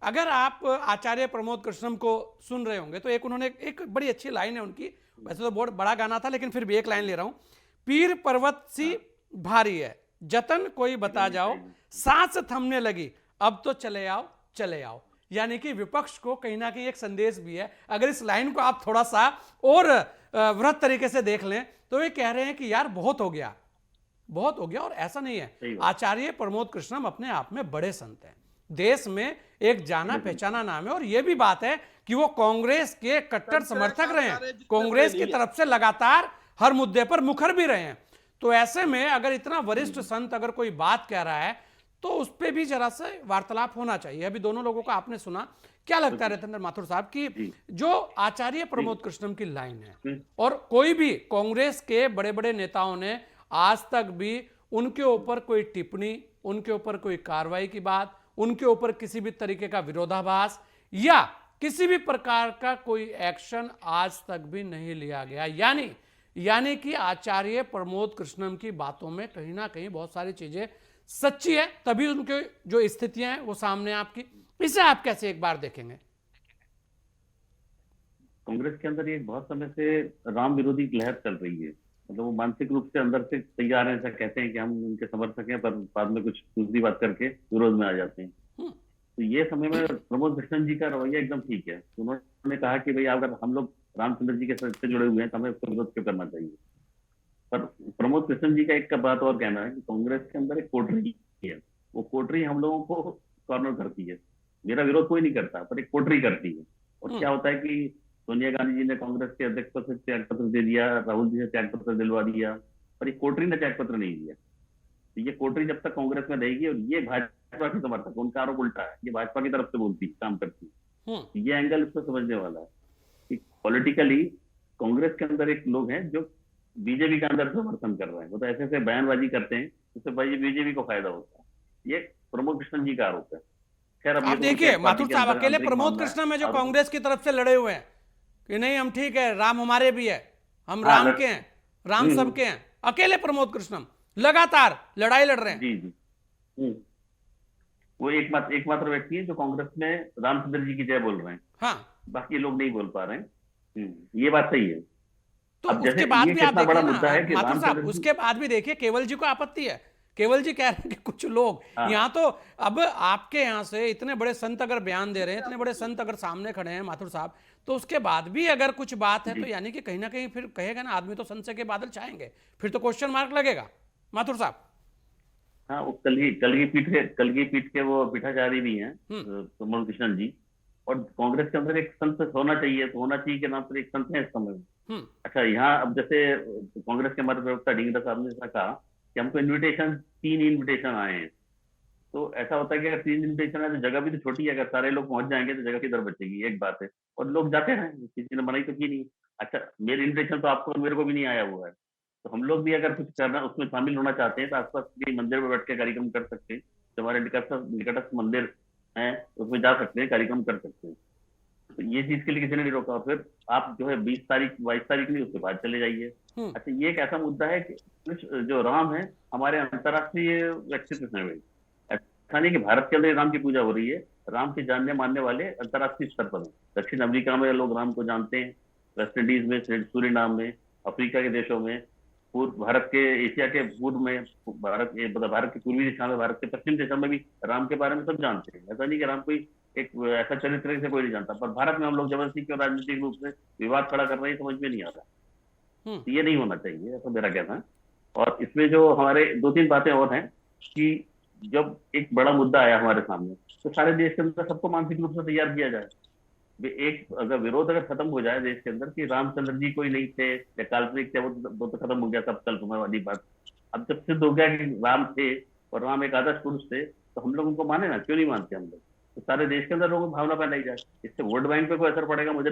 अगर आप आचार्य प्रमोद कृष्णम को सुन रहे होंगे तो एक उन्होंने एक बड़ी अच्छी लाइन है उनकी, वैसे तो बहुत बड़ा गाना था लेकिन फिर भी एक लाइन ले रहा हूं। पीर पर्वत सी भारी है, जतन कोई बता जाओ, सांस थमने लगी, अब तो चले आओ चले आओ। यानी कि विपक्ष को कहीं ना कहीं एक संदेश भी है। अगर इस लाइन को आप थोड़ा सा और वृहत तरीके से देख लें तो वे कह रहे हैं कि यार बहुत हो गया, बहुत हो गया। और ऐसा नहीं है, आचार्य प्रमोद कृष्णम अपने आप में बड़े संत हैं, देश में एक जाना पहचाना नाम है। और यह भी बात है कि वो कांग्रेस के कट्टर समर्थक रहे हैं, कांग्रेस की तरफ से लगातार हर मुद्दे पर मुखर भी रहे हैं। तो ऐसे में अगर इतना वरिष्ठ संत अगर कोई बात कह रहा है तो उस पर भी जरा सा वार्तालाप होना चाहिए। अभी दोनों लोगों का आपने सुना, क्या लगता है रतन माथुर साहब की जो आचार्य प्रमोद कृष्णम की लाइन है, और कोई भी कांग्रेस के बड़े बड़े नेताओं ने आज तक भी उनके ऊपर कोई टिप्पणी, उनके ऊपर कोई कार्रवाई की बात, उनके ऊपर किसी भी तरीके का विरोधाभास या किसी भी प्रकार का कोई एक्शन आज तक भी नहीं लिया गया। यानी कि आचार्य प्रमोद कृष्णम की बातों में कहीं ना कहीं बहुत सारी चीजें सच्ची है, तभी उनके जो स्थितियां हैं वो सामने आपकी। इसे आप कैसे एक बार देखेंगे? कांग्रेस के अंदर ये बहुत समय से राम विरोधी लहर चल रही है। मतलब वो मानसिक रूप से अंदर से तैयार है, ऐसा कहते हैं कि हम उनके समर्थक हैं, पर बाद में कुछ दूसरी बात करके विरोध में आ जाते हैं। तो ये समय में प्रमोद कृष्णन जी का रवैया एकदम ठीक है। उन्होंने कहा कि भाई अगर हम लोग रामचंद्र जी के साथ जुड़े हुए हैं तो हमें उसका विरोध क्यों करना चाहिए। पर प्रमोद कृष्णन जी का एक बात और कहना है कि कांग्रेस के अंदर एक कोटरी है, वो कोटरी हम लोगों को कॉर्नर करती है। मेरा विरोध कोई नहीं करता, पर एक कोटरी करती है। और क्या होता है कि सोनिया गांधी जी ने कांग्रेस के अध्यक्ष पद से त्याग पत्र दे दिया, राहुल जी ने त्याग पत्र दिलवा दिया, पर एक कोटरी ने त्याग पत्र नहीं दिया। तो ये कोटरी जब तक कांग्रेस में रहेगी, और ये भाजपा की समर्थक, उनका आरोप उल्टा है, ये भाजपा की तरफ से बोलती काम करती है। ये एंगल इसको समझने वाला है कि पॉलिटिकली कांग्रेस के अंदर एक लोग हैं जो बीजेपी का अंदर समर्थन कर रहे हैं। वो तो ऐसे ऐसे बयानबाजी करते हैं जिससे भाई बीजेपी को फायदा होता है। ये प्रमोद कृष्णन जी का आरोप है। खैर अब आप ये तो देखिए माथुर साहब, अकेले प्रमोद कृष्णम है जो और कांग्रेस की तरफ से लड़े हुए हैं कि नहीं हम ठीक है, राम हमारे भी है, हम हाँ राम के हैं, राम सबके हैं। अकेले प्रमोद कृष्णम लगातार लड़ाई लड़ रहे हैं। जी जी। वो एकमात्र व्यक्ति है जो कांग्रेस में रामचंद्र जी की जय बोल रहे हैं। हाँ, बाकी लोग नहीं बोल पा रहे हैं। ये बात सही है। तो अब उसके जैसे बाद ये भी आप कितना बड़ा देखिए मुद्दा ना है कि माथुर साहब, रामचंद्र जी। उसके बाद भी देखिए केवल जी को आपत्ति है। केवल जी कह रहे हैं कि कुछ लोग हाँ यहाँ तो, अब आपके यहाँ से इतने बड़े संत अगर बयान दे रहे हैं, इतने बड़े संत अगर सामने खड़े हैं माथुर साहब, तो उसके बाद भी अगर कुछ बात है तो यानी कि कहीं ना कहीं फिर कहेगा ना आदमी तो संशय के बादल छाएंगे, फिर तो क्वेश्चन मार्क लगेगा माथुर साहब। हाँ, वो कल की पीठ के वो पीठाचार्य भी हैं प्रमोद कृष्णन जी। और कांग्रेस के अंदर एक संत होना चाहिए, तो होना चाहिए के नाम पर एक संत है इस समय में। अच्छा, यहाँ अब जैसे कांग्रेस के हमारे प्रवक्ता डिंगरा साहब ने ऐसा कहा कि हमको तीन इन्विटेशन आए हैं। तो ऐसा होता है कि अगर तीन इन्विटेशन है तो जगह भी तो छोटी है, अगर सारे लोग पहुंच जाएंगे तो जगह किधर बचेगी, एक बात है। और लोग जाते हैं, किसी ने मनाही तो की नहीं। अच्छा, मेरे इन्विटेशन तो आपको और मेरे को भी नहीं आया हुआ है, तो हम लोग भी अगर कुछ करना उसमें शामिल होना चाहते हैं तो आसपास के मंदिर में बैठ के कार्यक्रम कर सकते हैं। जो हमारे निकटस्थ मंदिर है उसमें जा सकते हैं, कार्यक्रम कर सकते हैं। तो ये चीज के लिए किसी ने नहीं रोका। फिर आप जो है 20 तारीख 22 तारीख नहीं, उसके बाद चले जाइए। अच्छा, ये एक ऐसा मुद्दा है कि जो राम है हमारे अंतर्राष्ट्रीय व्यक्तित्व हैं। ऐसा नहीं कि भारत के अंदर राम की पूजा हो रही है, राम के जानने मानने वाले अंतर्राष्ट्रीय स्तर पर हैं। दक्षिण अमेरिका में लोग राम को जानते हैं, वेस्ट इंडीज में, सूरीनाम में, अफ्रीका के देशों में, पूर्व भारत के, एशिया के पूर्व में, भारत के पूर्वी दिशा में, भारत के पश्चिम दिशा में भी राम के बारे में सब जानते हैं। ऐसा नहीं कि राम कोई एक ऐसा चरित्र से कोई नहीं जानता। पर भारत में हम लोग जबरदस्ती क्यों राजनीतिक रूप से विवाद खड़ा कर रहे हैं, समझ में नहीं आता। तो ये नहीं होना चाहिए, ऐसा मेरा कहना है। और इसमें जो हमारे दो तीन बातें और हैं कि जब एक बड़ा मुद्दा आया हमारे सामने तो सारे देश के अंदर सबको मानसिक रूप से तैयार किया जाए। एक अगर विरोध अगर खत्म हो जाए देश के अंदर कि रामचंद्र जी कोई नहीं थे या काल्पनिक थे, वो तो खत्म हो गया, सब कल्पना वाली बात। अब जब सिद्ध हो गया कि राम थे और राम एक आदर्श पुरुष थे, तो हम लोग उनको माने ना, क्यों नहीं मानते हम लोग। तो सारे देश के अंदर लोगों को भावना पैदा जाए, इससे वोट बैंक पे कोई असर पड़ेगा मुझे